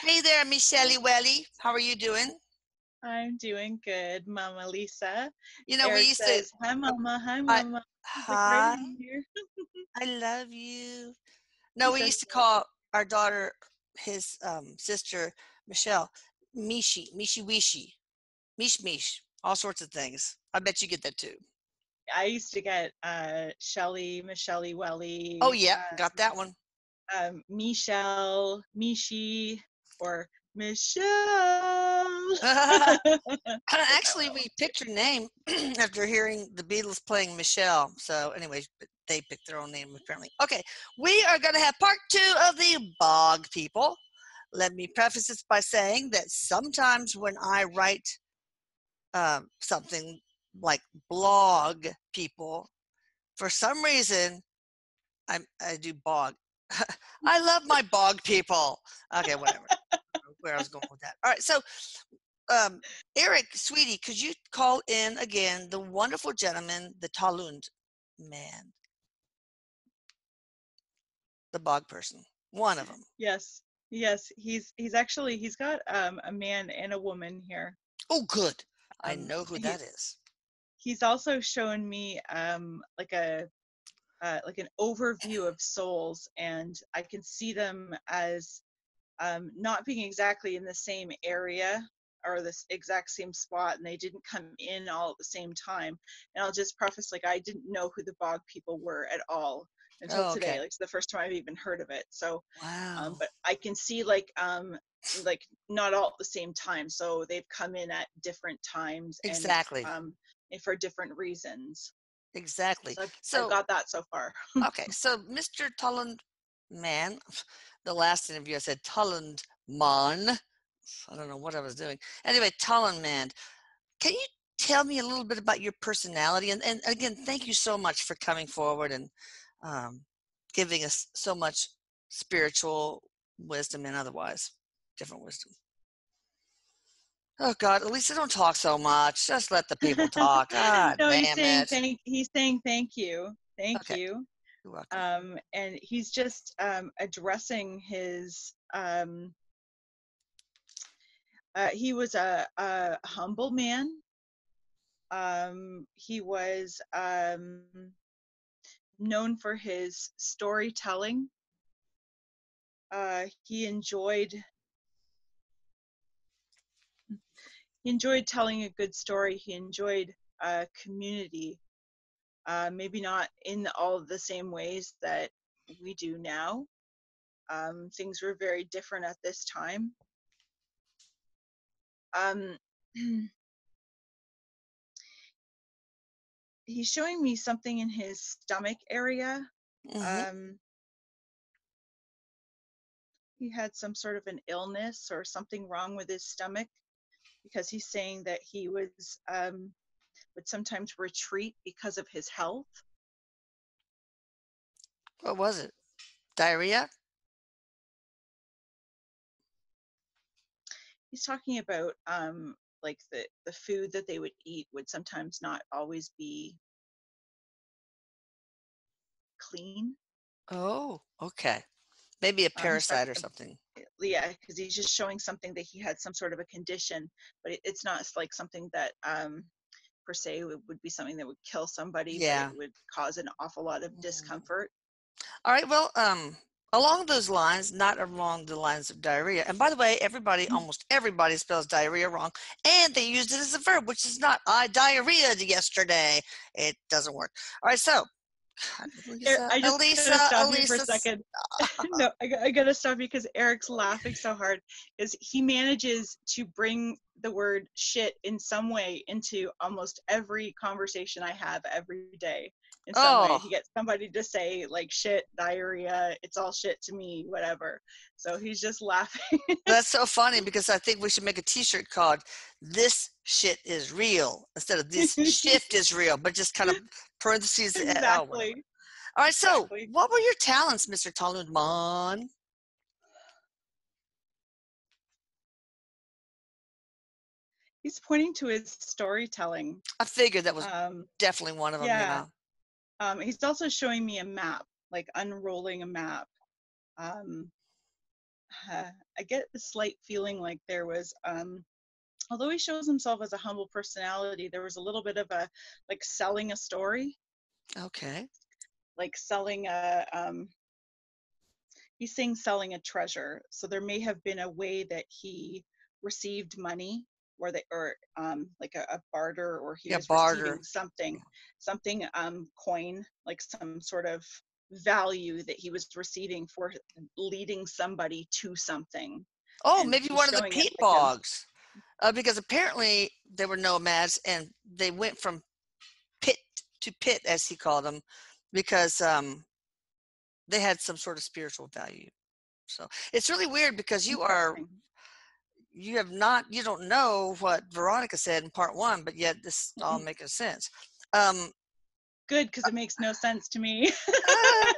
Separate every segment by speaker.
Speaker 1: Hey there, Michelle Welly. How are you doing?
Speaker 2: I'm doing good, Mama Lisa.
Speaker 1: You know, we
Speaker 2: Eric
Speaker 1: used to.
Speaker 2: says, "Hi, Mama. Hi,
Speaker 1: I,
Speaker 2: Mama." He's like right
Speaker 1: hi,
Speaker 2: in here.
Speaker 1: I love you. No,
Speaker 2: He
Speaker 1: we
Speaker 2: says,
Speaker 1: used to call our daughter, his sister, Michelle, Mishi, Mishi Wishi, Mish Mish, all sorts of things. I bet you get that too.
Speaker 2: I used to get Shelly, Michelle
Speaker 1: Oh,
Speaker 2: Welly,
Speaker 1: yep, got that one.
Speaker 2: Michelle, Mishi, or Michelle. Get that one
Speaker 1: Actually,
Speaker 2: a lot
Speaker 1: we
Speaker 2: too.
Speaker 1: picked her name after hearing the Beatles playing Michelle. So, anyways, they picked their own name apparently. Okay, we are going to have part 2 of the Bog people. Let me preface this by saying that sometimes when I write something like blog people, for some reason I do bog. I love my bog people. Okay, whatever. Where I was going with that. All right, so um, Erik, sweetie, could you call in again the wonderful gentleman, the Talund man, the bog person, one of them?
Speaker 2: Yes, yes. He's got a man and a woman here.
Speaker 1: Oh, good. I
Speaker 2: Um,
Speaker 1: know who
Speaker 2: he
Speaker 1: that is.
Speaker 2: he's also shown me like an overview of souls, and I can see them as not being exactly in the same area or this exact same spot, and they didn't come in all at the same time. And I'll just preface, like, I didn't know who the Bog people were at all until
Speaker 1: Oh, okay.
Speaker 2: today. Like, it's the first time I've even heard of it. So
Speaker 1: Wow.
Speaker 2: but I can see like not all at the same time, so they've come in at different times and
Speaker 1: Exactly.
Speaker 2: for different reasons.
Speaker 1: Exactly.
Speaker 2: So I've
Speaker 1: So,
Speaker 2: got that so far.
Speaker 1: okay. So, Mr. Talund man, the last interview I said Talund man. I don't know what I was doing. Anyway, Talund man, can you tell me a little bit about your personality? And again, thank you so much for coming forward and um, giving us so much spiritual wisdom and otherwise different wisdom. Oh God, Lisa, don't talk so much. Just let the people talk. God
Speaker 2: No,
Speaker 1: damn it.
Speaker 2: he's saying thank you, thank
Speaker 1: Okay,
Speaker 2: you.
Speaker 1: you're welcome.
Speaker 2: And he's just addressing his he was a humble man. He was known for his storytelling. He enjoyed telling a good story. He enjoyed community. Maybe not in all the same ways that we do now. Things were very different at this time. Um, he's showing me something in his stomach area.
Speaker 1: Mm-hmm.
Speaker 2: Um, he had some sort of an illness or something wrong with his stomach, because he's saying that he would sometimes retreat because of his health.
Speaker 1: What was it? Diarrhea?
Speaker 2: He's talking about like the food that they would eat would sometimes not always be clean.
Speaker 1: Oh, okay. Maybe a
Speaker 2: He's
Speaker 1: parasite
Speaker 2: talking,
Speaker 1: or something.
Speaker 2: yeah, because he's just showing something that he had some sort of a condition, but it's not like something that per se would be something that would kill somebody, but it
Speaker 1: Yeah.
Speaker 2: would cause an awful lot of
Speaker 1: Mm.
Speaker 2: discomfort.
Speaker 1: All right. Well, along those lines, not along the lines of diarrhea. And by the way, everybody, almost everybody spells diarrhea wrong, and they used it as a verb, which is not. I diarrheaed yesterday. It doesn't work. All right. So, God, Elisa,
Speaker 2: I just gotta
Speaker 1: Elisa,
Speaker 2: stop you for a
Speaker 1: Elisa.
Speaker 2: second. No, I gotta stop you because Eric's laughing so hard. Is he manages to bring the word shit in some way into almost every conversation I have every day. In some way,
Speaker 1: Oh,
Speaker 2: he gets somebody to say like shit, diarrhea, it's all shit to me, whatever. So he's just laughing.
Speaker 1: that's so funny because I think we should make a T-shirt called "This shit is real" instead of "This shift is real," but just kind of parentheses. Oh, whatever.
Speaker 2: Exactly,
Speaker 1: All right. So,
Speaker 2: exactly.
Speaker 1: what were your talents, Mr. Talundman?
Speaker 2: He's pointing to his storytelling.
Speaker 1: I figured that was
Speaker 2: Um,
Speaker 1: definitely one of them.
Speaker 2: yeah.
Speaker 1: Yeah.
Speaker 2: He's also showing me a map, like unrolling a map. Um, I get a slight feeling like there was, although he shows himself as a humble personality, there was a little bit of a like selling a story,
Speaker 1: Okay.
Speaker 2: like selling a he's saying selling a treasure. So there may have been a way that he received money, or they, or like a barter, or he
Speaker 1: Yeah,
Speaker 2: was receiving
Speaker 1: barter.
Speaker 2: something coin, like some sort of value that he was receiving for leading somebody to something.
Speaker 1: Oh,
Speaker 2: And
Speaker 1: maybe
Speaker 2: he's
Speaker 1: one of the
Speaker 2: showing it
Speaker 1: peat
Speaker 2: like a,
Speaker 1: bogs, because apparently they were nomads and they went from pit to pit, as he called them, because they had some sort of spiritual value. So it's really weird because
Speaker 2: interesting.
Speaker 1: you don't know what Veronica said in part one, but yet this all making sense. Um,
Speaker 2: Good, because it makes no sense to me.
Speaker 1: uh,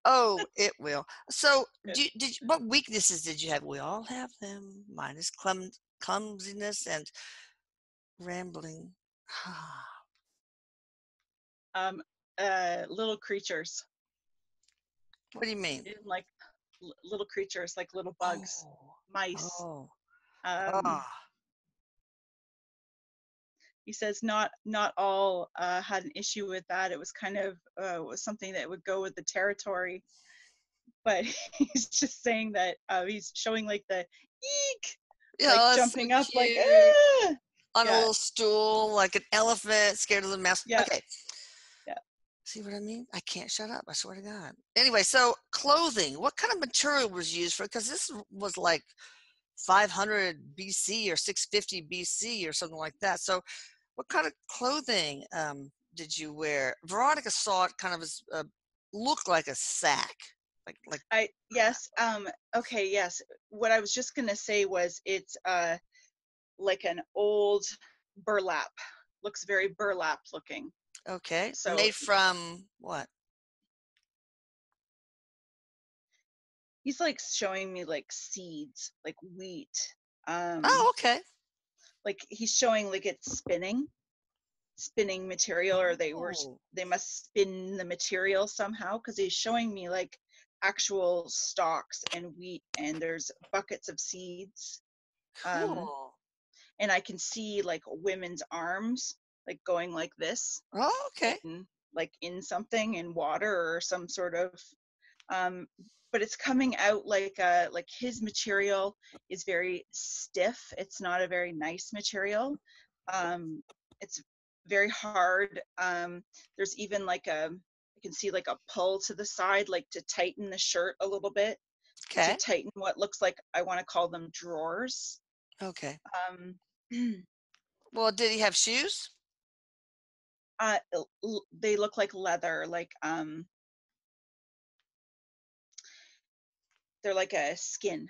Speaker 1: oh, it will. So,
Speaker 2: Good.
Speaker 1: what weaknesses did you have? We all have them, minus clumsiness and rambling.
Speaker 2: Um, little creatures,
Speaker 1: What do you mean?
Speaker 2: in like little creatures, like little bugs,
Speaker 1: Oh,
Speaker 2: mice.
Speaker 1: oh,
Speaker 2: Um,
Speaker 1: ah,
Speaker 2: he says not all had an issue with that. It was kind of was something that would go with the territory. But he's just saying that he's showing like the eek,
Speaker 1: yeah,
Speaker 2: like
Speaker 1: that's so
Speaker 2: jumping up, like
Speaker 1: cute.
Speaker 2: ah!
Speaker 1: On a
Speaker 2: Yeah,
Speaker 1: little stool, like an elephant, scared of the mouse.
Speaker 2: yeah,
Speaker 1: Okay,
Speaker 2: yeah.
Speaker 1: see what I mean? I can't shut up. I swear to God. Anyway, so clothing. What kind of material was used for? Because this was like 500 BC or 650 BC or something like that. So, what kind of clothing did you wear? Veronica saw it kind of as looked like a sack, like.
Speaker 2: I yes. Okay. Yes. What I was just gonna say was it's like an old burlap. Looks very burlap looking.
Speaker 1: Okay,
Speaker 2: So
Speaker 1: made from what?
Speaker 2: he's like showing me like seeds, like wheat.
Speaker 1: Oh,
Speaker 2: Um,
Speaker 1: okay.
Speaker 2: like he's showing like it's spinning material, or
Speaker 1: Oh,
Speaker 2: they must spin the material somehow, because he's showing me like actual stalks and wheat, and there's buckets of seeds. Um,
Speaker 1: cool.
Speaker 2: and I can see like women's arms like going like this
Speaker 1: Oh, okay.
Speaker 2: in like in something in water or some sort of um but it's coming out like his material is very stiff. It's not a very nice material. It's very hard. There's even like a, I can see like a pull to the side, like to tighten the shirt a little bit, to
Speaker 1: Okay.
Speaker 2: tighten what looks like, I want to call them drawers.
Speaker 1: Okay.
Speaker 2: um
Speaker 1: Well, did he have shoes?
Speaker 2: uh they look like leather, like they're like a skin,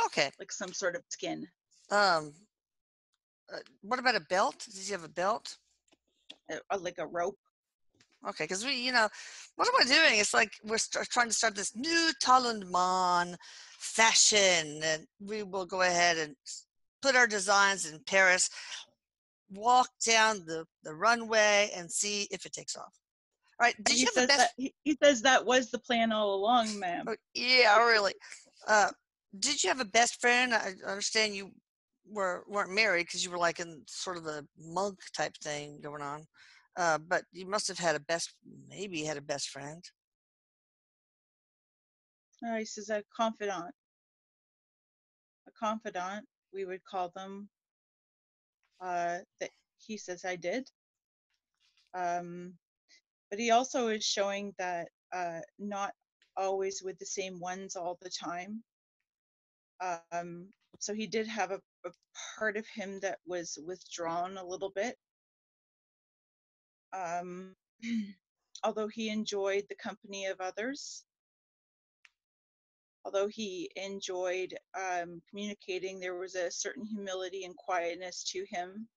Speaker 1: Okay.
Speaker 2: like some sort of skin.
Speaker 1: Um, what about a belt? Did you have a belt?
Speaker 2: Like a rope.
Speaker 1: Okay, because what am I doing? It's like we're trying to start this new Talendman fashion, and we will go ahead and put our designs in Paris, walk down the runway, and see if it takes off. All right.
Speaker 2: And
Speaker 1: Did
Speaker 2: he
Speaker 1: you have a
Speaker 2: says that
Speaker 1: best?
Speaker 2: he says that was the plan all along, ma'am.
Speaker 1: Oh, yeah, really. Uh, did you have a best friend? I understand you weren't married because you were like in sort of a monk type thing going on. But you must have had maybe you had a best friend.
Speaker 2: He says a confidant. A confidant, we would call them. That he says I did. Um, but he also is showing that not always with the same ones all the time. Um, so he did have a part of him that was withdrawn a little bit. Um, although he enjoyed the company of others, although he enjoyed communicating, there was a certain humility and quietness to him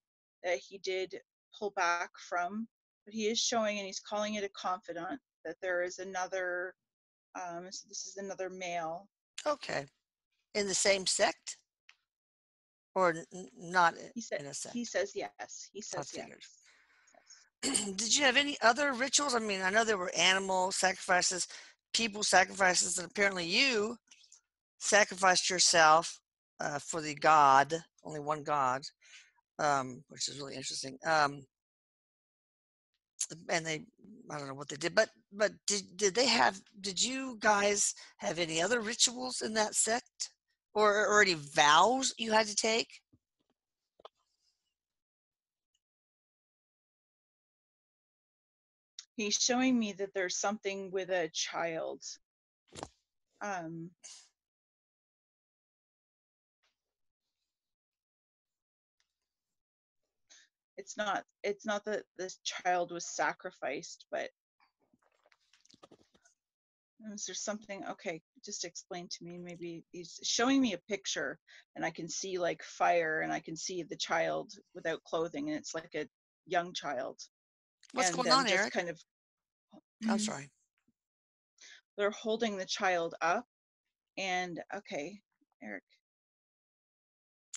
Speaker 2: that he did pull back from. But he is showing, and he's calling it a confidant, that there is another, so this is another male.
Speaker 1: Okay. In the same sect or not in a
Speaker 2: He
Speaker 1: sect?
Speaker 2: says yes. He
Speaker 1: I
Speaker 2: says yes.
Speaker 1: figured.
Speaker 2: Yes.
Speaker 1: Did you have any other rituals? I mean, I know there were animal sacrifices, people sacrifices, and apparently you sacrificed yourself for the god, only one god, which is really interesting. And they, I don't know what they did, but did you guys have any other rituals in that sect, or any vows you had to take?
Speaker 2: He's showing me that there's something with a child. Um, it's not that this child was sacrificed, but is there something? Okay, just explain to me. Maybe he's showing me a picture and I can see like fire and I can see the child without clothing and it's like a young child
Speaker 1: What's
Speaker 2: and
Speaker 1: going
Speaker 2: them
Speaker 1: on,
Speaker 2: just
Speaker 1: Erik?
Speaker 2: kind of
Speaker 1: I'm sorry.
Speaker 2: they're holding the child up and okay, Erik,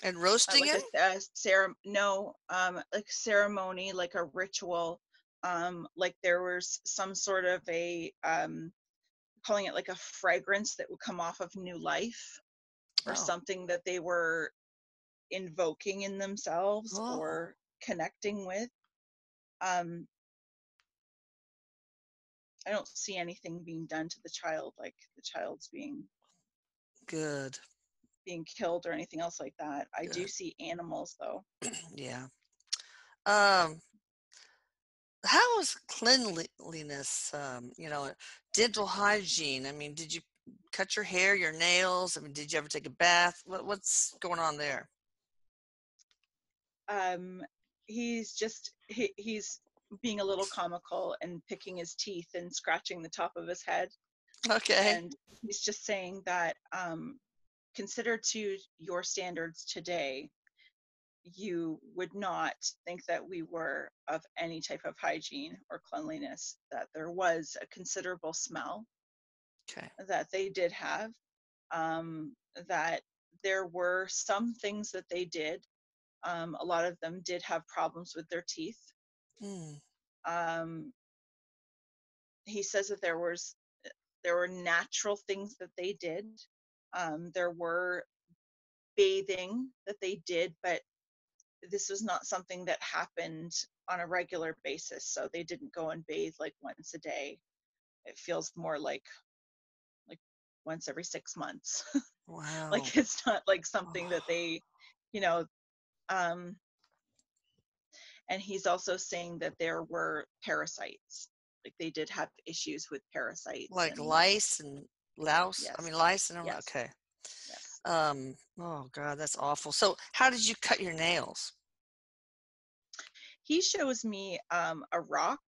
Speaker 1: And roasting
Speaker 2: like
Speaker 1: him?
Speaker 2: like ceremony, like a ritual, like there was some sort of a calling it like a fragrance that would come off of new life or
Speaker 1: Oh,
Speaker 2: something that they were invoking in themselves
Speaker 1: oh,
Speaker 2: or connecting with. um I don't see anything being done to the child, like the child's
Speaker 1: good,
Speaker 2: being killed or anything else like that. I do
Speaker 1: good.
Speaker 2: see animals though.
Speaker 1: Yeah. Um, how is cleanliness? Dental hygiene. I mean, did you cut your hair, your nails? I mean, did you ever take a bath? What's going on there?
Speaker 2: um he's being a little comical and picking his teeth and scratching the top of his head,
Speaker 1: Okay.
Speaker 2: and he's just saying that considered to your standards today, you would not think that we were of any type of hygiene or cleanliness, that there was a considerable smell
Speaker 1: Okay.
Speaker 2: that they did have, that there were some things that they did. A lot of them did have problems with their teeth.
Speaker 1: Hmm.
Speaker 2: Um, he says that there were natural things that they did. There were bathing that they did, but this was not something that happened on a regular basis. So they didn't go and bathe like once a day. It feels more like once every 6 months.
Speaker 1: Wow.
Speaker 2: Like it's not like something that
Speaker 1: Oh,
Speaker 2: they, you know, um, and he's also saying that there were parasites. Like they did have issues with parasites
Speaker 1: like
Speaker 2: and
Speaker 1: lice and louse. I
Speaker 2: yes,
Speaker 1: mean, lice and
Speaker 2: yes,
Speaker 1: okay.
Speaker 2: yes.
Speaker 1: Oh God, that's awful. So, how did you cut your nails?
Speaker 2: He shows me a rock,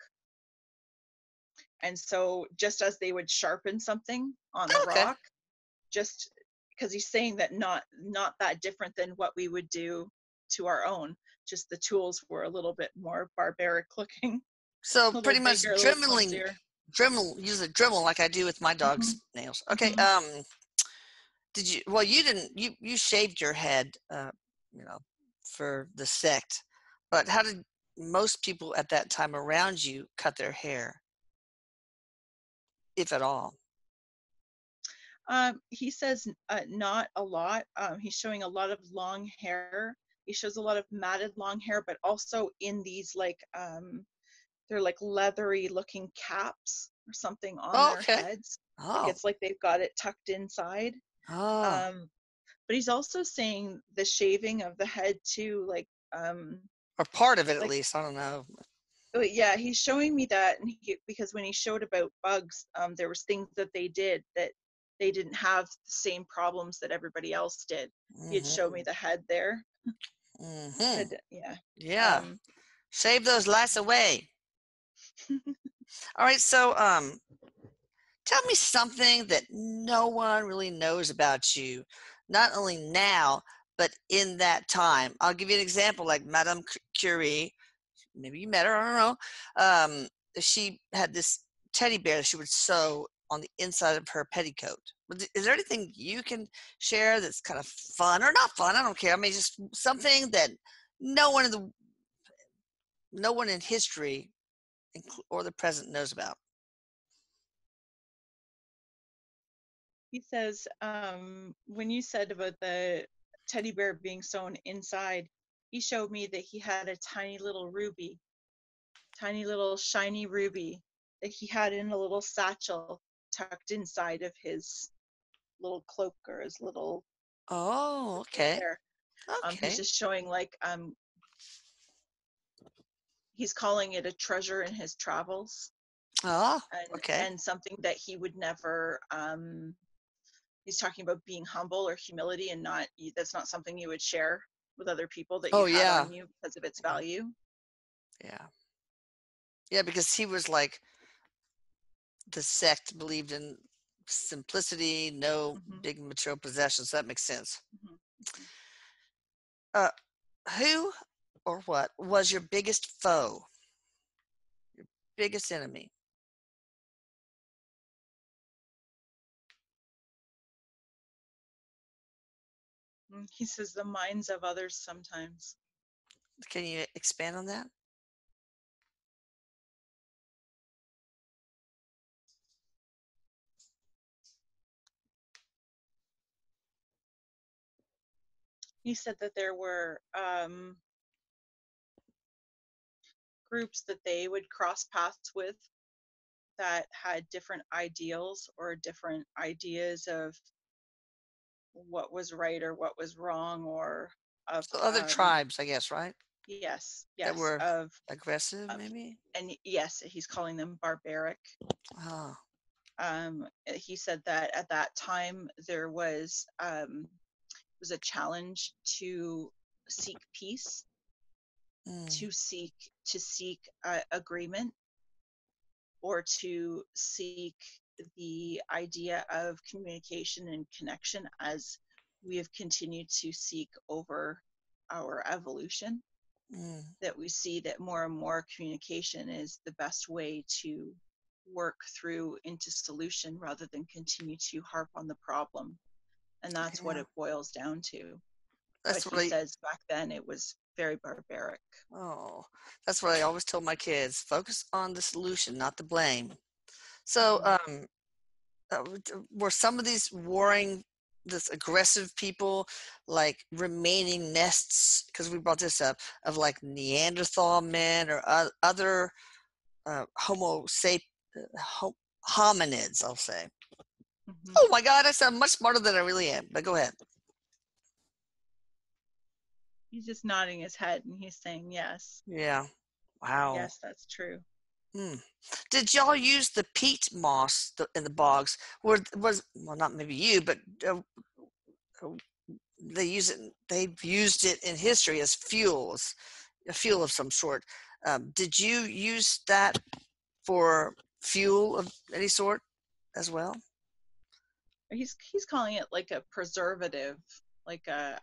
Speaker 2: and so just as they would sharpen something on the
Speaker 1: Okay.
Speaker 2: rock, just because he's saying that not that different than what we would do to our own, just the tools were a little bit more barbaric looking,
Speaker 1: So
Speaker 2: a little
Speaker 1: pretty much
Speaker 2: bigger, a little clumsier.
Speaker 1: use a Dremel like I do with my
Speaker 2: Hmm.
Speaker 1: dog's nails. Okay.
Speaker 2: Hmm.
Speaker 1: Did you? Well, you didn't. You shaved your head, you know, for the sect. But how did most people at that time around you cut their hair, if at all?
Speaker 2: He says not a lot. He's showing a lot of long hair. He shows a lot of matted long hair, but also in these like they're like leathery looking caps or something on
Speaker 1: Oh,
Speaker 2: their
Speaker 1: okay.
Speaker 2: heads. Like
Speaker 1: Oh,
Speaker 2: it's like they've got it tucked inside.
Speaker 1: oh,
Speaker 2: Um, but he's also saying the shaving of the head too,
Speaker 1: or part of it at
Speaker 2: like
Speaker 1: least. I don't know.
Speaker 2: oh, yeah, he's showing me that, and because when he showed about bugs, there was things that they did that they didn't have the same problems that everybody else did. He had showed me
Speaker 1: Hmm.
Speaker 2: the head there.
Speaker 1: Hmm.
Speaker 2: Yeah.
Speaker 1: Yeah.
Speaker 2: Um,
Speaker 1: Save those lice away. All right. So, tell me something that no one really knows about you, not only now, but in that time. I'll give you an example, like Madame Curie. Maybe you met her, I don't know. She had this teddy bear that she would sew on the inside of her petticoat. Is there anything you can share that's kind of fun or not fun? I don't care. I mean, just something that no one in the no one in history or the present knows about.
Speaker 2: He says, when you said about the teddy bear being sewn inside, he showed me that he had a tiny little ruby, tiny little shiny ruby that he had in a little satchel tucked inside of his little cloak or his little
Speaker 1: Oh, okay.
Speaker 2: there. He's
Speaker 1: Okay.
Speaker 2: just showing like he's calling it a treasure in his travels,
Speaker 1: Oh,
Speaker 2: and
Speaker 1: okay.
Speaker 2: something that he would never he's talking about being humble or humility, and not that's not something you would share with other people that you
Speaker 1: Oh,
Speaker 2: had
Speaker 1: yeah.
Speaker 2: on you because of its value.
Speaker 1: Yeah. Yeah, because he was like, the sect believed in simplicity, no
Speaker 2: Mm-hmm,
Speaker 1: big material possessions. That makes sense.
Speaker 2: mm-hmm, mm-hmm.
Speaker 1: Uh, who or what was your biggest foe, biggest enemy?
Speaker 2: He says the minds of others sometimes.
Speaker 1: Can you expand on that?
Speaker 2: He said that there were groups that they would cross paths with that had different ideals or different ideas of what was right or what was wrong, or of
Speaker 1: So other tribes, I guess, right?
Speaker 2: yes,
Speaker 1: That
Speaker 2: yes,
Speaker 1: were
Speaker 2: of
Speaker 1: aggressive, maybe?
Speaker 2: and yes, he's calling them barbaric.
Speaker 1: Oh.
Speaker 2: He said that at that time there was a challenge to seek peace,
Speaker 1: Mm,
Speaker 2: to seek agreement, or to seek the idea of communication and connection, as we have continued to seek over our evolution,
Speaker 1: mm,
Speaker 2: that we see that more and more communication is the best way to work through into solution rather than continue to harp on the problem. And that's what
Speaker 1: yeah.
Speaker 2: it boils down to. But
Speaker 1: That's what
Speaker 2: he says back then it was very barbaric.
Speaker 1: oh, that's what I always tell my kids. Focus on the solution, not the blame. So,
Speaker 2: Mm-hmm.
Speaker 1: were some of these warring, this aggressive people like remaining nests, because we brought this up, of like Neanderthal men or other Homo hominids, I'll say.
Speaker 2: Mm-hmm.
Speaker 1: Oh my God, I sound much smarter than I really am, but go ahead.
Speaker 2: He's just nodding his head and he's saying, yes,
Speaker 1: Yeah. Wow.
Speaker 2: yes, that's true.
Speaker 1: Hmm. Did y'all use the peat moss in the bogs? Well, not maybe you, but uh, they've used it in history as fuels, a fuel of some sort. Did you use that for fuel of any sort as well?
Speaker 2: He's calling it like a preservative, like a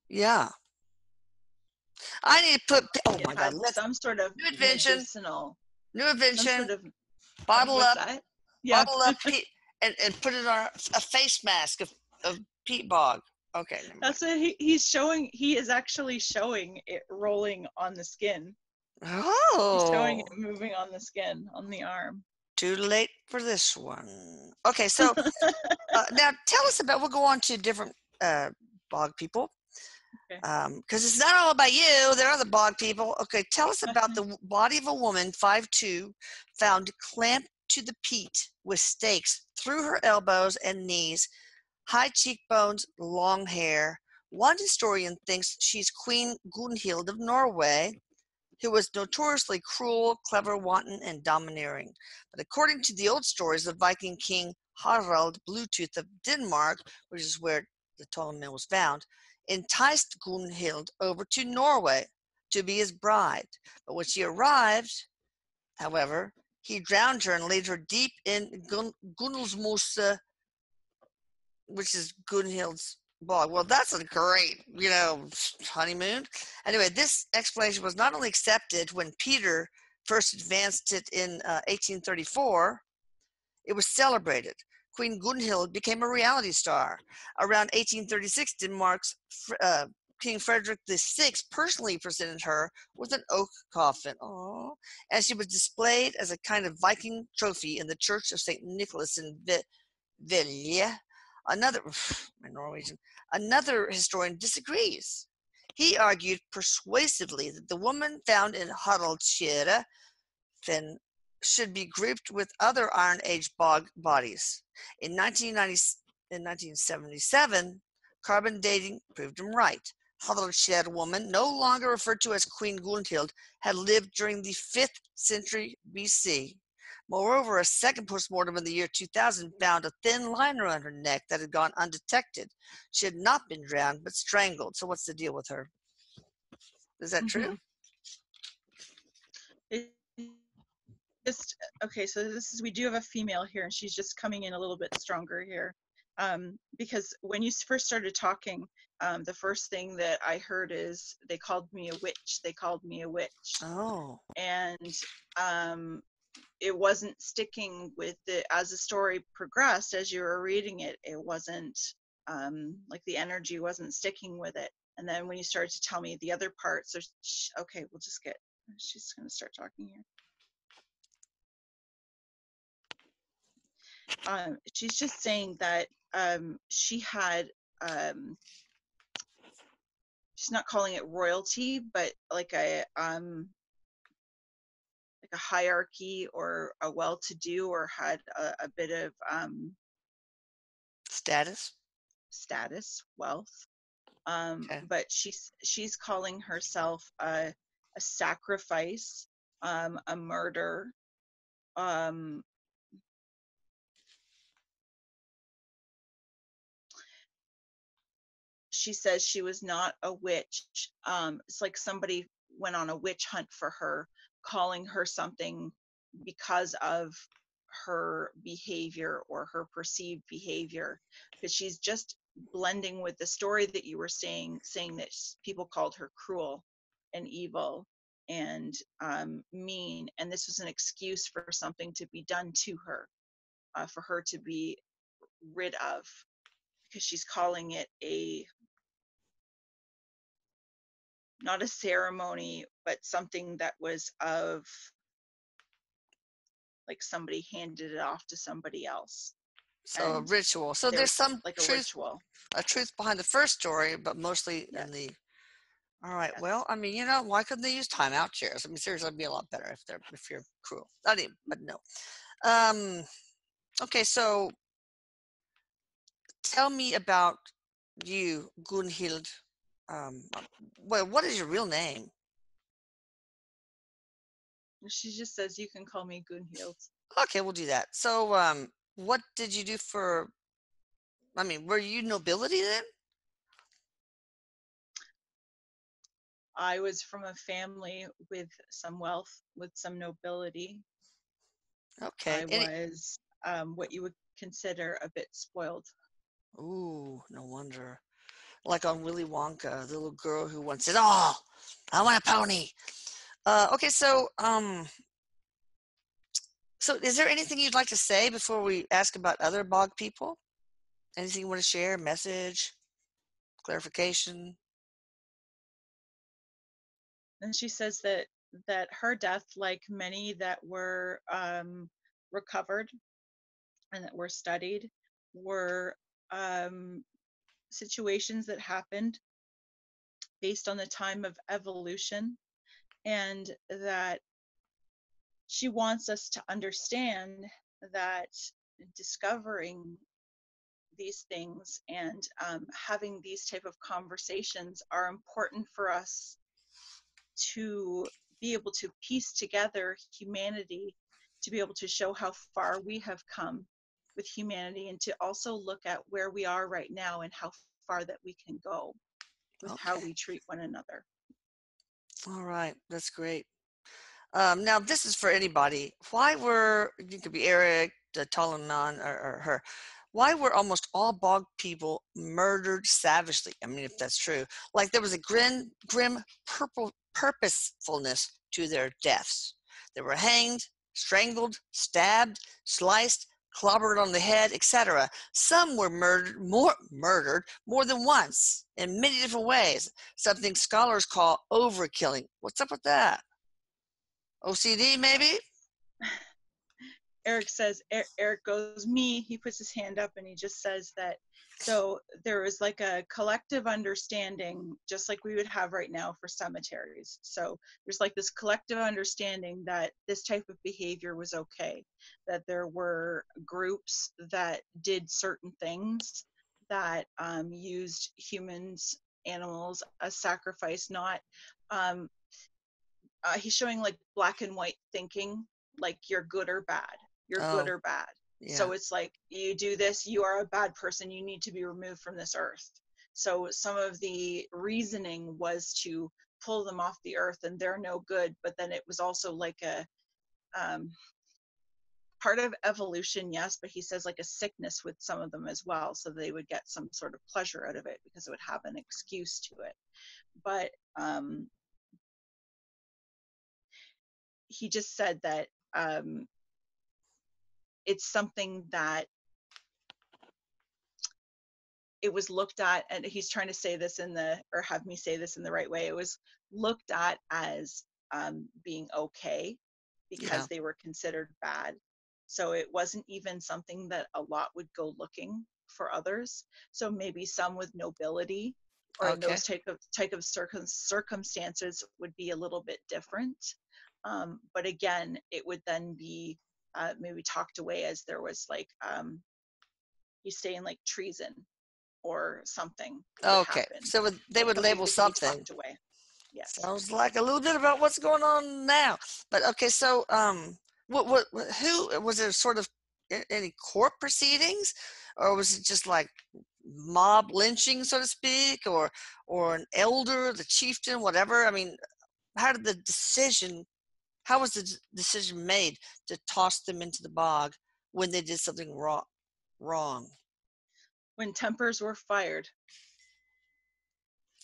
Speaker 1: Yeah. I need to put, oh
Speaker 2: it
Speaker 1: my God,
Speaker 2: had
Speaker 1: let's,
Speaker 2: some sort of
Speaker 1: new invention,
Speaker 2: medicinal,
Speaker 1: new
Speaker 2: some sort
Speaker 1: invention,
Speaker 2: of
Speaker 1: bottle
Speaker 2: what's
Speaker 1: up,
Speaker 2: that? Yeah,
Speaker 1: bottle up peat, and put it on a face mask of peat bog. Okay, never mind.
Speaker 2: that's what he's showing. He is actually showing it rolling on the skin. He's showing
Speaker 1: Oh,
Speaker 2: it moving on the skin on the arm.
Speaker 1: too late for this one. Okay, so now tell us about, we'll go on to different bog people,
Speaker 2: Okay.
Speaker 1: because it's not all about you. There are the bog people. Okay, tell us about the body of a woman, 5'2", found clamped to the peat with stakes through her elbows and knees, high cheekbones, long hair. One historian thinks she's Queen Gunhild of Norway, who was notoriously cruel, clever, wanton, and domineering. But according to the old stories, the Viking king Harald Bluetooth of Denmark, which is where the tall man was found, enticed Gunhild over to Norway to be his bride. But when she arrived, however, he drowned her and laid her deep in Gunnlsmoose, which is Gunhild's bog. Well, that's a great, honeymoon. Anyway, this explanation was not only accepted when Peter first advanced it in 1834, it was celebrated. Queen Gunhild became a reality star. Around 1836, Denmark's King Frederick VI personally presented her with an oak coffin, and she was displayed as a kind of Viking trophy in the Church of St. Nicholas in Vilje, another Norwegian, another historian disagrees. He argued persuasively that the woman found in Haraldskjæret should be grouped with other Iron Age bog bodies. In 1977, carbon dating proved him right. Haraldskjæret woman, no longer referred to as Queen Gunhild, had lived during the 5th century BC. Moreover, a second postmortem in the year 2000 found a thin line around her neck that had gone undetected. She had not been drowned, but strangled. So what's the deal with her? Is that true?
Speaker 2: Mm-hmm. It just okay. So this is, we do have a female here, and she's just coming in a little bit stronger here, because when you first started talking, the first thing that I heard is they called me a witch. They called me a witch,
Speaker 1: Oh,
Speaker 2: and it wasn't sticking with it as the story progressed. As you were reading it, it wasn't like the energy wasn't sticking with it. And then when you started to tell me the other parts, okay, we'll just get. She's going to start talking here. She's just saying that she had. She's not calling it royalty, but like a hierarchy or a well-to-do, or had a bit of
Speaker 1: status,
Speaker 2: wealth.
Speaker 1: okay.
Speaker 2: But she's calling herself a sacrifice, a murder. She says she was not a witch. It's like somebody went on a witch hunt for her, calling her something because of her behavior or her perceived behavior, because she's just blending with the story that you were saying that people called her cruel and evil and mean, and this was an excuse for something to be done to her, for her to be rid of, because she's calling it not a ceremony, but something that was of, like, somebody handed it off to somebody else.
Speaker 1: So a ritual. So there's some
Speaker 2: like
Speaker 1: truth,
Speaker 2: a ritual.
Speaker 1: a truth behind the first story, but mostly
Speaker 2: Yes.
Speaker 1: in the. All right.
Speaker 2: Yes.
Speaker 1: Well, I mean, you know, why couldn't they use timeout chairs? I mean, seriously, it'd be a lot better if you're cruel. Not even, but no. Okay. So tell me about you, Gunhild. Well, what is your real name?
Speaker 2: She just says, you can call me Gunhild.
Speaker 1: Okay, we'll do that. So, what did you do for? I mean, were you nobility then?
Speaker 2: I was from a family with some wealth, with some nobility.
Speaker 1: Okay.
Speaker 2: I was what you would consider a bit spoiled.
Speaker 1: Ooh, no wonder. Like on Willy Wonka, the little girl who wants it all. I want a pony. Okay, so is there anything you'd like to say before we ask about other bog people? Anything you want to share? Message, clarification?
Speaker 2: And she says that her death, like many that were recovered and that were studied, were situations that happened based on the time of evolution, and that she wants us to understand that discovering these things and having these type of conversations are important for us to be able to piece together humanity, to be able to show how far we have come with humanity, and to also look at where we are right now and how far that we can go with how
Speaker 1: Okay.
Speaker 2: we treat one another.
Speaker 1: All right. That's great. Now, this is for anybody. Why were, you could be Erik, the Toloman, or her, why were almost all bog people murdered savagely? I mean, if that's true. Like there was a grim purposefulness to their deaths. They were hanged, strangled, stabbed, sliced, clobbered on the head, etc. Some were murdered more than once in many different ways, something scholars call overkilling. What's up with that? OCD, maybe?
Speaker 2: Erik says, Erik goes, me. He puts his hand up and he just says that. So there is like a collective understanding, just like we would have right now for cemeteries. So there's like this collective understanding that this type of behavior was okay, that there were groups that did certain things that used humans, animals as sacrifice, not um, he's showing like black and white thinking, like you're good or bad, you're good
Speaker 1: Oh,
Speaker 2: or bad.
Speaker 1: yeah.
Speaker 2: So it's like, you do this, you are a bad person, you need to be removed from this earth. So some of the reasoning was to pull them off the earth and they're no good, but then it was also like a um, part of evolution, yes, but he says like a sickness with some of them as well, so they would get some sort of pleasure out of it because it would have an excuse to it. But he just said that it's something that it was looked at, and he's trying to say this in the, or have me say this in the right way, it was looked at as being okay
Speaker 1: Yeah.
Speaker 2: because they were considered bad. So it wasn't even something that a lot would go looking for others. So maybe some with nobility or in
Speaker 1: Okay.
Speaker 2: those type of circumstances would be a little bit different. But again, it would then be maybe talked away as there was like he's saying like treason or something would
Speaker 1: Okay.
Speaker 2: happen.
Speaker 1: So they would
Speaker 2: Something
Speaker 1: label
Speaker 2: that could be
Speaker 1: something.
Speaker 2: talked away. Yes.
Speaker 1: Sounds like a little bit about what's going on now. But okay, so who was there sort of any court proceedings, or was it just like mob lynching, so to speak, or an elder, the chieftain, whatever? I mean, how did the decision? How was the decision made to toss them into the bog when they did something wrong? Wrong.
Speaker 2: When tempers were fired.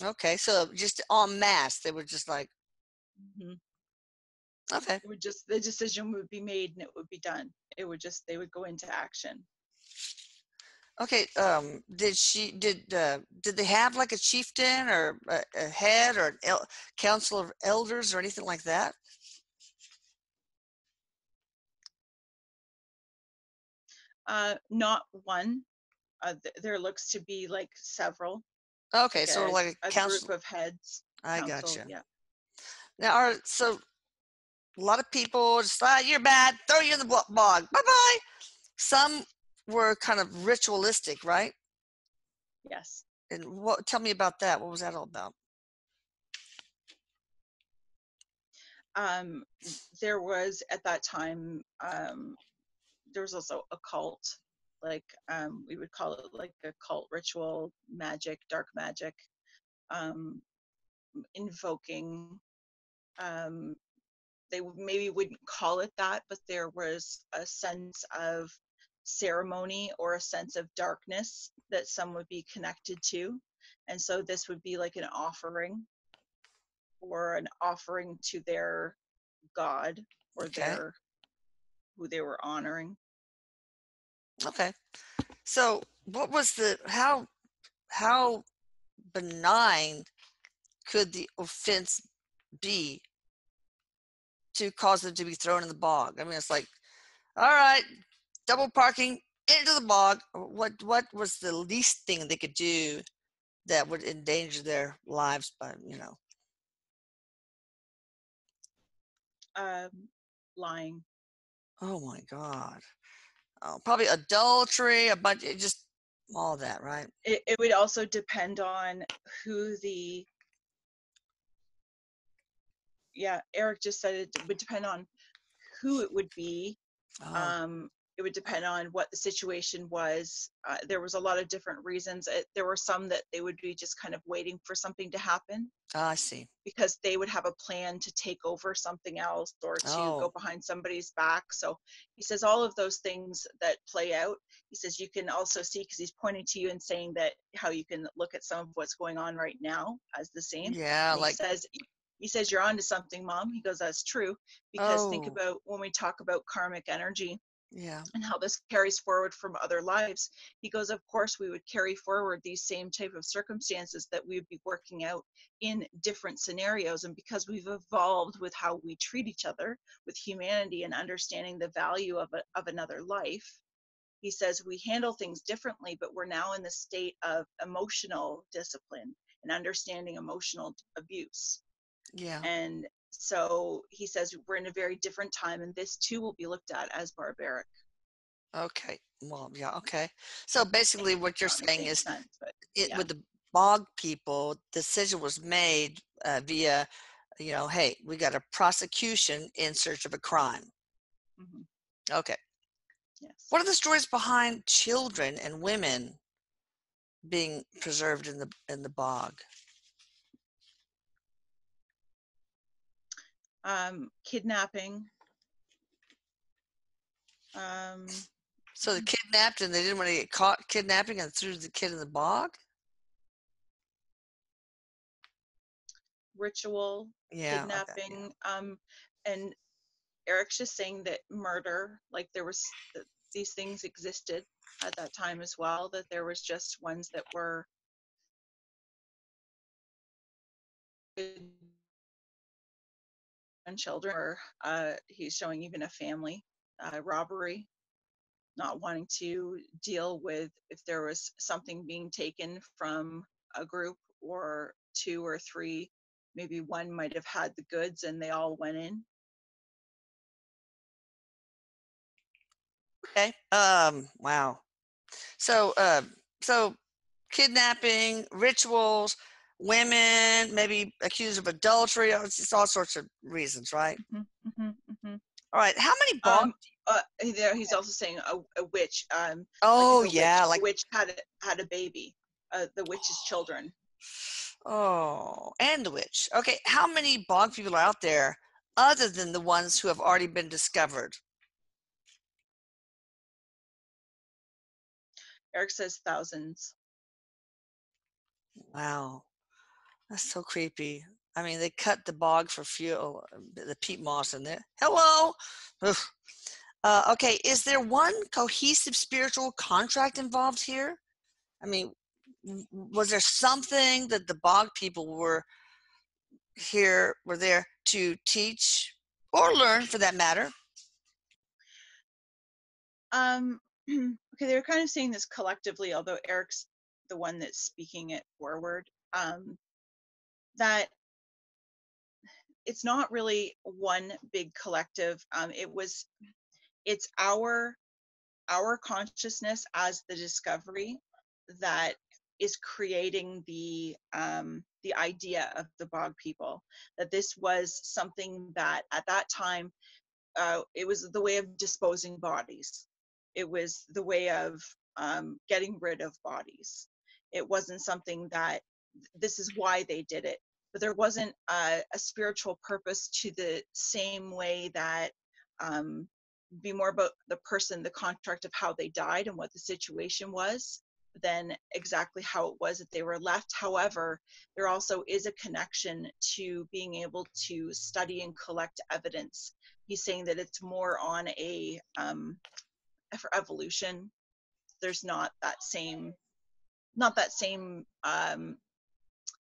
Speaker 1: Okay, so just en masse, they were just like,
Speaker 2: Mm-hmm.
Speaker 1: okay.
Speaker 2: It would just, the decision would be made and it would be done. It would just, they would go into action.
Speaker 1: Okay, did they have like a chieftain or a head or an council of elders or anything like that?
Speaker 2: Not one. There looks to be like several,
Speaker 1: Okay,
Speaker 2: like
Speaker 1: sort of like a
Speaker 2: a group
Speaker 1: council.
Speaker 2: of heads,
Speaker 1: I
Speaker 2: council.
Speaker 1: gotcha.
Speaker 2: Yeah.
Speaker 1: Now, so a lot of people just you're bad, throw you in the bog, bye bye. Some were kind of ritualistic, right?
Speaker 2: Yes.
Speaker 1: And what? Tell me about that. What was that all about?
Speaker 2: Um, there was at that time, there was also a cult, like we would call it like a cult ritual, magic, dark magic, um, invoking. Um, they maybe wouldn't call it that, but there was a sense of ceremony or a sense of darkness that some would be connected to. And so this would be like an offering or an offering to their god or
Speaker 1: Okay,
Speaker 2: their who they were honoring.
Speaker 1: okay. So, what was the how benign could the offense be to cause them to be thrown in the bog? I mean, it's like, all right, double parking into the bog. What was the least thing they could do that would endanger their lives by,
Speaker 2: Um, Lying.
Speaker 1: oh my God. Oh, probably adultery, a bunch, just all that, right?
Speaker 2: It would also depend on who the, yeah, Erik just said it would depend on who it would be.
Speaker 1: Oh,
Speaker 2: um, it would depend on what the situation was. There was a lot of different reasons. There were some that they would be just kind of waiting for something to happen
Speaker 1: I see.
Speaker 2: because they would have a plan to take over something else or to go
Speaker 1: Oh,
Speaker 2: behind somebody's back. So he says all of those things that play out. He says you can also see, because he's pointing to you and saying that how you can look at some of what's going on right now as the same.
Speaker 1: yeah,
Speaker 2: And
Speaker 1: like,
Speaker 2: he says you're onto something, Mom. He goes, that's true, because think
Speaker 1: oh,
Speaker 2: about when we talk about karmic energy.
Speaker 1: Yeah.
Speaker 2: and how this carries forward from other lives. He goes, of course, we would carry forward these same type of circumstances that we would be working out in different scenarios. And because we've evolved with how we treat each other, with humanity and understanding the value of another life, he says we handle things differently, but we're now in the state of emotional discipline and understanding emotional abuse.
Speaker 1: Yeah.
Speaker 2: And so he says we're in a very different time, and this too will be looked at as barbaric.
Speaker 1: Okay. Well, yeah. Okay. So basically, what you're
Speaker 2: Not
Speaker 1: saying
Speaker 2: making
Speaker 1: is,
Speaker 2: sense, but
Speaker 1: it
Speaker 2: yeah.
Speaker 1: with the bog people, decision was made via, hey, we got a prosecution in search of a crime.
Speaker 2: Hmm.
Speaker 1: Okay.
Speaker 2: Yes.
Speaker 1: What are the stories behind children and women being preserved in the bog?
Speaker 2: Kidnapping. Um,
Speaker 1: So they kidnapped and they didn't want to get caught kidnapping and threw the kid in the bog?
Speaker 2: Ritual,
Speaker 1: Yeah, okay, yeah.
Speaker 2: kidnapping, and Eric's just saying that murder, like there was these things existed at that time as well, that there was just ones that were children, or he's showing even a family robbery, not wanting to deal with if there was something being taken from a group or two or three, maybe one might have had the goods and they all went in.
Speaker 1: Okay. Wow. So so kidnapping, rituals, women maybe accused of adultery, it's just all sorts of reasons, right?
Speaker 2: Hmm. Hmm. Hmm.
Speaker 1: All right. How many bog
Speaker 2: Um, he's also saying a witch, like
Speaker 1: Oh
Speaker 2: if a witch,
Speaker 1: yeah,
Speaker 2: a
Speaker 1: like
Speaker 2: witch had a baby, the witch's children.
Speaker 1: oh, and the witch. Okay, how many bog people are out there other than the ones who have already been discovered?
Speaker 2: Erik says thousands.
Speaker 1: Wow. That's so creepy. I mean, they cut the bog for fuel, the peat moss in there. Hello. Ugh. Okay, is there one cohesive spiritual contract involved here? I mean, was there something that the bog people were there to teach or learn, for that matter?
Speaker 2: Okay, they were kind of saying this collectively, although Erik's the one that's speaking it forward. That it's not really one big collective. It's our consciousness as the discovery that is creating the idea of the bog people. That this was something that at that time, it was the way of disposing bodies. It was the way of getting rid of bodies. It wasn't something that this is why they did it, but there wasn't a spiritual purpose to the same way that be more about the person, the contract of how they died and what the situation was, than exactly how it was that they were left. However, there also is a connection to being able to study and collect evidence. He's saying that it's more on a for evolution. There's not that same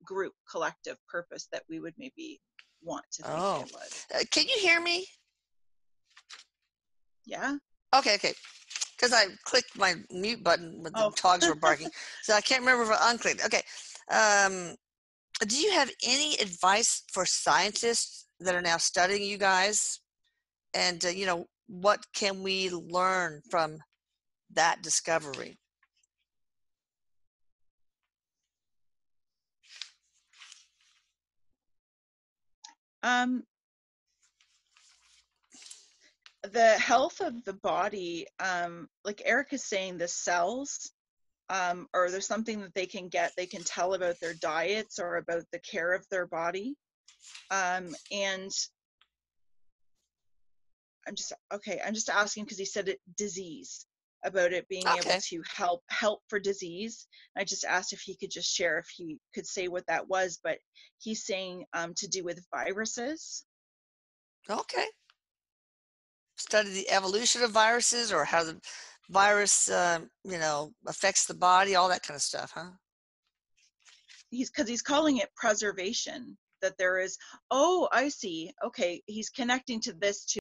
Speaker 2: group collective purpose that we would maybe want to think
Speaker 1: Oh,
Speaker 2: it was.
Speaker 1: can you hear me?
Speaker 2: Yeah.
Speaker 1: Okay, okay. Because I clicked my mute button when the
Speaker 2: Oh.
Speaker 1: dogs were barking, so I can't remember if I unclicked. Okay. Um, do you have any advice for scientists that are now studying you guys? And what can we learn from that discovery?
Speaker 2: um the health of the body, like Erik is saying, the cells, or there's something that they can tell about their diets or about the care of their body. And I'm just asking because he said it, disease, about it being able
Speaker 1: Okay.
Speaker 2: to help for disease. I just asked if he could just share, if he could say what that was, but he's saying to do with viruses.
Speaker 1: Okay. study the evolution of viruses or how the virus, affects the body, all that kind of stuff, huh?
Speaker 2: He's calling it preservation, that there is, oh, I see. Okay, he's connecting to this too.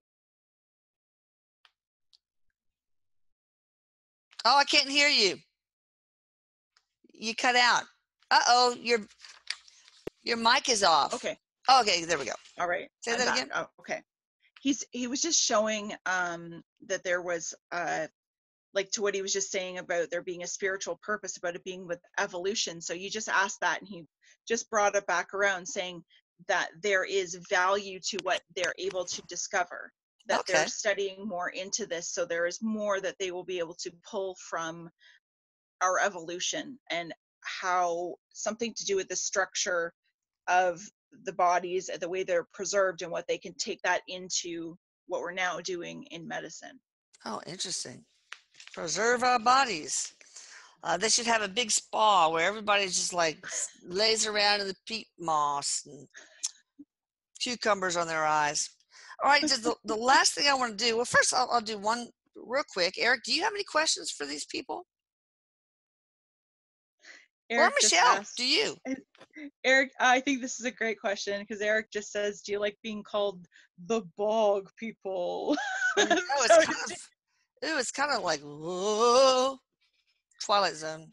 Speaker 1: Oh, I can't hear you. You cut out. Uh-oh, your mic is off.
Speaker 2: Okay,
Speaker 1: Oh, okay, there we go.
Speaker 2: all right,
Speaker 1: Say
Speaker 2: I'm
Speaker 1: that
Speaker 2: back.
Speaker 1: again.
Speaker 2: Oh, okay. He was just showing that there was like to what he was just saying about there being a spiritual purpose about it being with evolution. So you just asked that, and he just brought it back around saying that there is value to what they're able to discover, that they're
Speaker 1: Okay.
Speaker 2: studying more into this. So there is more that they will be able to pull from our evolution and how something to do with the structure of the bodies, the way they're preserved, and what they can take that into what we're now doing in medicine.
Speaker 1: Oh, interesting. Preserve our bodies. They should have a big spa where everybody just like lays around in the peat moss and cucumbers on their eyes. All right, just the last thing I want to do. Well, first I'll do one real quick. Erik, do you have any questions for these people? Or
Speaker 2: Erik just
Speaker 1: Michelle,
Speaker 2: asked,
Speaker 1: do you?
Speaker 2: Erik, I think this is a great question because Erik just says, "Do you like being called the bog people?"
Speaker 1: No,
Speaker 2: So
Speaker 1: it's kind of like, whoa, Twilight Zone.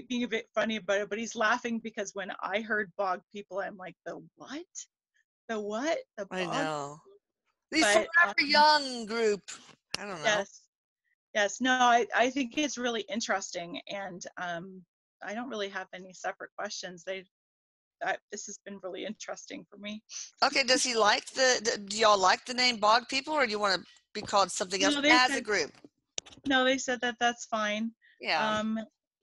Speaker 2: being a bit funny about it, but he's laughing because when I heard bog people, I'm like, the what? The what? The
Speaker 1: I
Speaker 2: bog?
Speaker 1: know. The
Speaker 2: But
Speaker 1: Forever Young group. I don't know.
Speaker 2: yes, yes, no, I think it's really interesting, and I don't really have any separate questions. This has been really interesting for me.
Speaker 1: Okay, does he like do y'all like the name Bog People, or do you want to be called something else
Speaker 2: No, they
Speaker 1: as a
Speaker 2: said
Speaker 1: group?
Speaker 2: no, they said that that's fine.
Speaker 1: Yeah,
Speaker 2: Um,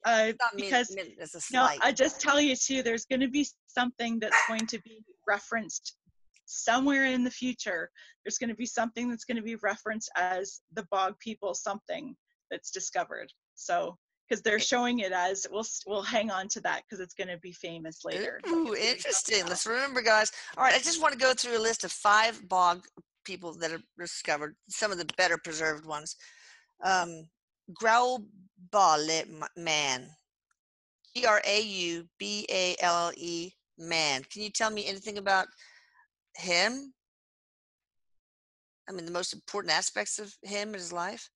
Speaker 1: it's not
Speaker 2: because
Speaker 1: meant as a
Speaker 2: no,
Speaker 1: slight.
Speaker 2: I just tell you too, there's going to be something that's going to be referenced somewhere in the future. There's going to be something that's going to be referenced as the bog people something that's discovered. So because they're showing it as we'll hang on to that because it's going to be famous later. Like
Speaker 1: Ooh,
Speaker 2: it's going to be
Speaker 1: interesting.
Speaker 2: something else.
Speaker 1: Let's remember, guys. All right, I just want to go through a list of 5 bog people that are discovered, some of the better preserved ones. Graubale man. Graubale man. Can you tell me anything about him? I mean, the most important aspects of him and his life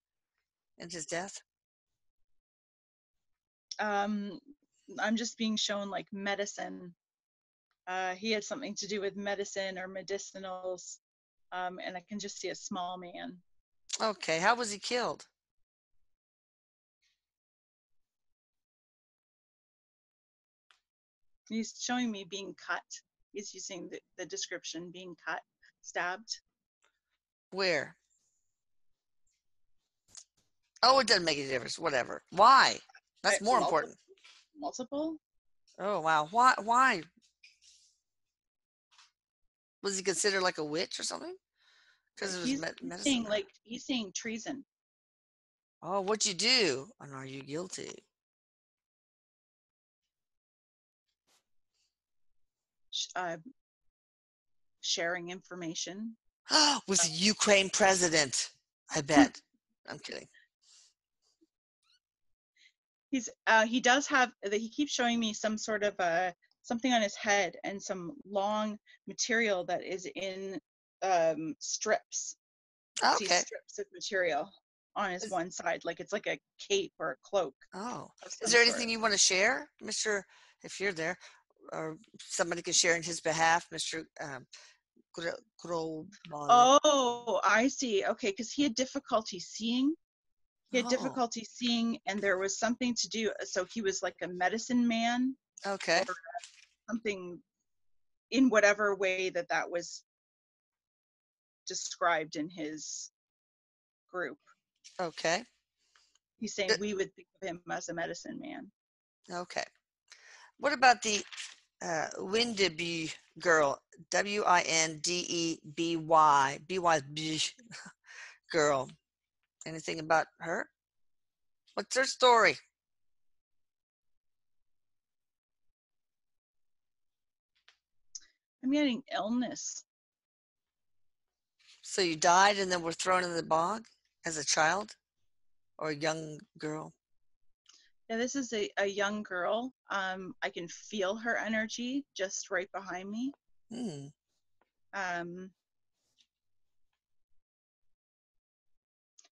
Speaker 1: and his death?
Speaker 2: Um, I'm just being shown like medicine. He had something to do with medicine or medicinals, and I can just see a small man.
Speaker 1: Okay, how was he killed?
Speaker 2: He's showing me being cut. He's using the description being cut, stabbed.
Speaker 1: Where? Oh, it doesn't make any difference. Whatever. Why? That's more
Speaker 2: Multiple,
Speaker 1: important.
Speaker 2: multiple.
Speaker 1: Oh, wow. Why? Was he considered like a witch or something? Because of his
Speaker 2: He's saying
Speaker 1: medicine?
Speaker 2: like he's saying treason,
Speaker 1: Oh, what'd you do? And are you guilty?
Speaker 2: uh, sharing information.
Speaker 1: Was the Ukraine president? I bet. I'm kidding.
Speaker 2: He does have that. He keeps showing me some sort of something on his head and some long material that is in strips. I see
Speaker 1: Okay.
Speaker 2: strips of material on his
Speaker 1: Is,
Speaker 2: one side, like it's like a cape or a cloak
Speaker 1: oh,
Speaker 2: of
Speaker 1: is
Speaker 2: some
Speaker 1: there
Speaker 2: sort.
Speaker 1: anything you want to share, Mr. If you're there, or somebody can share in his behalf, Mr. Grobale?
Speaker 2: Oh, I see. Okay, because he had difficulty seeing. He had
Speaker 1: Oh,
Speaker 2: difficulty seeing, and there was something to do. So he was like a medicine man
Speaker 1: okay.
Speaker 2: or something in whatever way that that was described in his group.
Speaker 1: Okay.
Speaker 2: He's saying we would think of him as a medicine man.
Speaker 1: Okay. What about the Windeby girl? Windeby. B girl. Anything about her? What's her story?
Speaker 2: I'm getting illness.
Speaker 1: So you died and then were thrown in the bog as a child or a young girl?
Speaker 2: Yeah, this is a young girl. I can feel her energy just right behind me.
Speaker 1: Hmm.
Speaker 2: Um,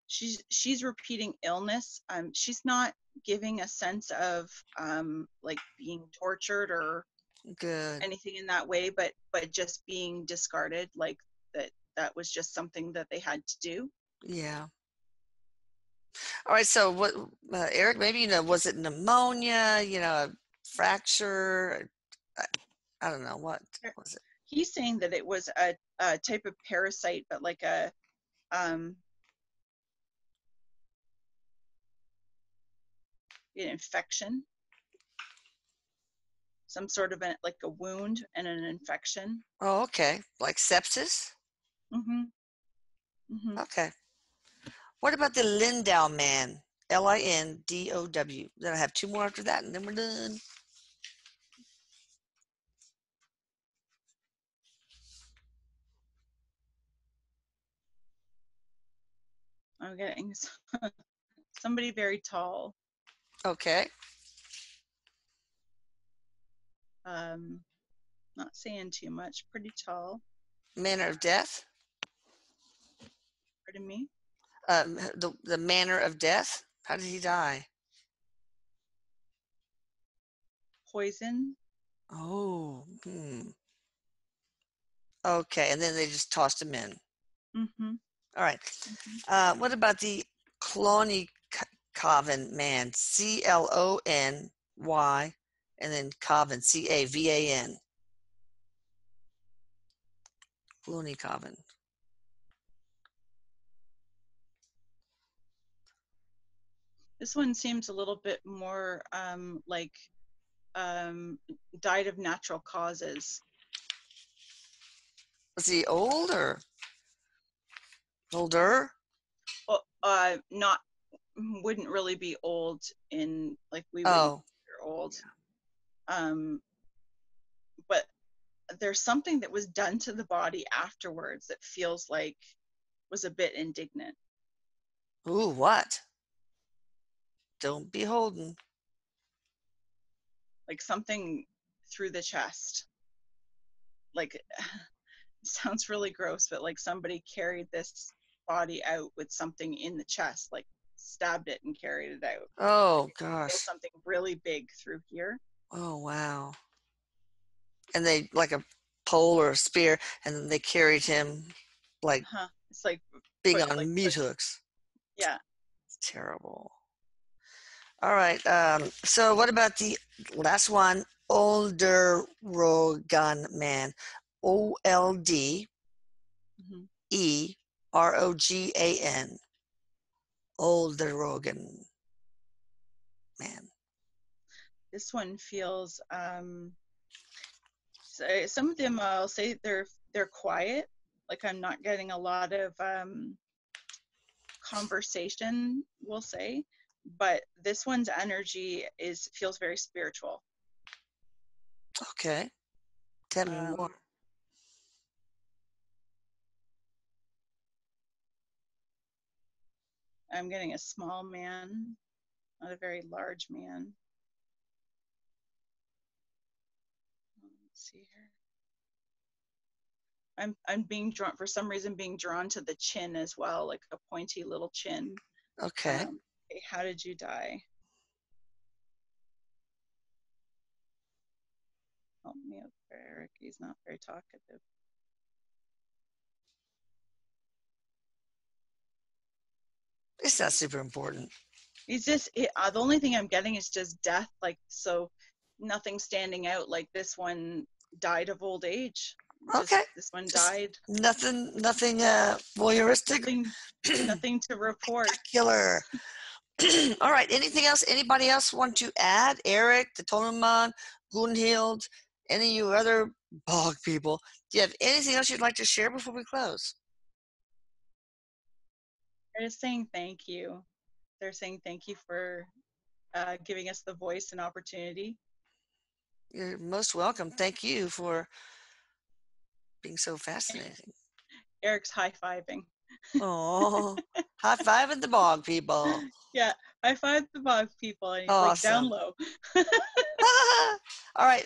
Speaker 2: she's repeating illness. She's not giving a sense of like being tortured or
Speaker 1: Good.
Speaker 2: anything in that way, but just being discarded, like that was just something that they had to do.
Speaker 1: Yeah. All right. So what, Erik, maybe, was it pneumonia, a fracture? I, I don't know. What was it?
Speaker 2: He's saying that it was a type of parasite, but like a um, an infection, some sort of like a wound and an infection.
Speaker 1: Oh, okay. Like sepsis?
Speaker 2: Mm-hmm. Mm-hmm.
Speaker 1: Okay. What about the Lindau man? Lindow. Then I have two more after that, and then we're done.
Speaker 2: I'm getting somebody very tall.
Speaker 1: Okay.
Speaker 2: Um, not saying too much. Pretty tall.
Speaker 1: Manner of death.
Speaker 2: Pardon me.
Speaker 1: The manner of death. How did he die?
Speaker 2: Poison.
Speaker 1: Oh. Okay. And then they just tossed him in.
Speaker 2: Mm-hmm.
Speaker 1: All right.
Speaker 2: Mm-hmm.
Speaker 1: What about the Clony Coven man? Clony, and then Coven, Cavan. Clony Coven.
Speaker 2: This one seems a little bit more like um, died of natural causes.
Speaker 1: Was he old or older?
Speaker 2: Not wouldn't really be old in like we wouldn't
Speaker 1: Oh,
Speaker 2: consider old. But there's something that was done to the body afterwards that feels like was a bit indignant.
Speaker 1: ooh, what? Don't be holding.
Speaker 2: Like something through the chest. Like sounds really gross, but like somebody carried this body out with something in the chest, like stabbed it and carried it out.
Speaker 1: Oh
Speaker 2: Feel
Speaker 1: gosh.
Speaker 2: something really big through here.
Speaker 1: Oh wow. And they like a pole or a spear, and then they carried him like
Speaker 2: Huh. It's like
Speaker 1: big
Speaker 2: put like
Speaker 1: on meat
Speaker 2: push.
Speaker 1: hooks.
Speaker 2: Yeah.
Speaker 1: It's terrible. All right. So what about the last one? Older Rogan man.
Speaker 2: Mm-hmm.
Speaker 1: Olderogan. Older Rogan man.
Speaker 2: This one feels so some of them I'll say they're quiet. Like I'm not getting a lot of conversation, we'll say, but this one's energy is feels very spiritual.
Speaker 1: Okay. Tell me more.
Speaker 2: Um, I'm getting a small man, not a very large man. Let's see here. I'm being drawn for some reason being drawn to the chin as well, like a pointy little chin.
Speaker 1: Okay.
Speaker 2: Okay, how did you die? Help me out there, Erik. He's not very talkative.
Speaker 1: It's not super important.
Speaker 2: He's just the only thing I'm getting is just death, like so nothing standing out. Like this one died of old age. Just
Speaker 1: Okay.
Speaker 2: this one
Speaker 1: Just
Speaker 2: died.
Speaker 1: nothing voyeuristic.
Speaker 2: Nothing, nothing to report.
Speaker 1: Spectacular. All right. Anything else? Anybody else want to add? Erik, the Toneman, Gunhild, any of you other bog people? Do you have anything else you'd like to share before we close?
Speaker 2: They're just saying thank you. They're saying thank you for giving us the voice and opportunity.
Speaker 1: You're most welcome. Thank you for being so fascinating.
Speaker 2: Eric's high-fiving.
Speaker 1: Oh, high fiving the bog people.
Speaker 2: Yeah, high-five the bog people, and he's like down
Speaker 1: Awesome.
Speaker 2: low.
Speaker 1: All right.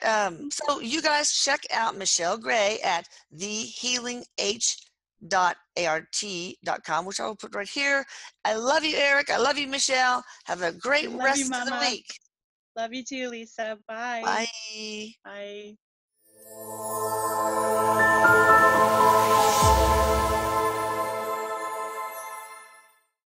Speaker 1: So you guys check out Michelle Gray at thehealingh.art.com, which I will put right here. I love you, Erik. I love you, Michelle. Have a great
Speaker 2: Love you,
Speaker 1: rest of the
Speaker 2: Mama.
Speaker 1: week.
Speaker 2: Love you too, Lisa. Bye.
Speaker 1: Bye.
Speaker 2: Bye.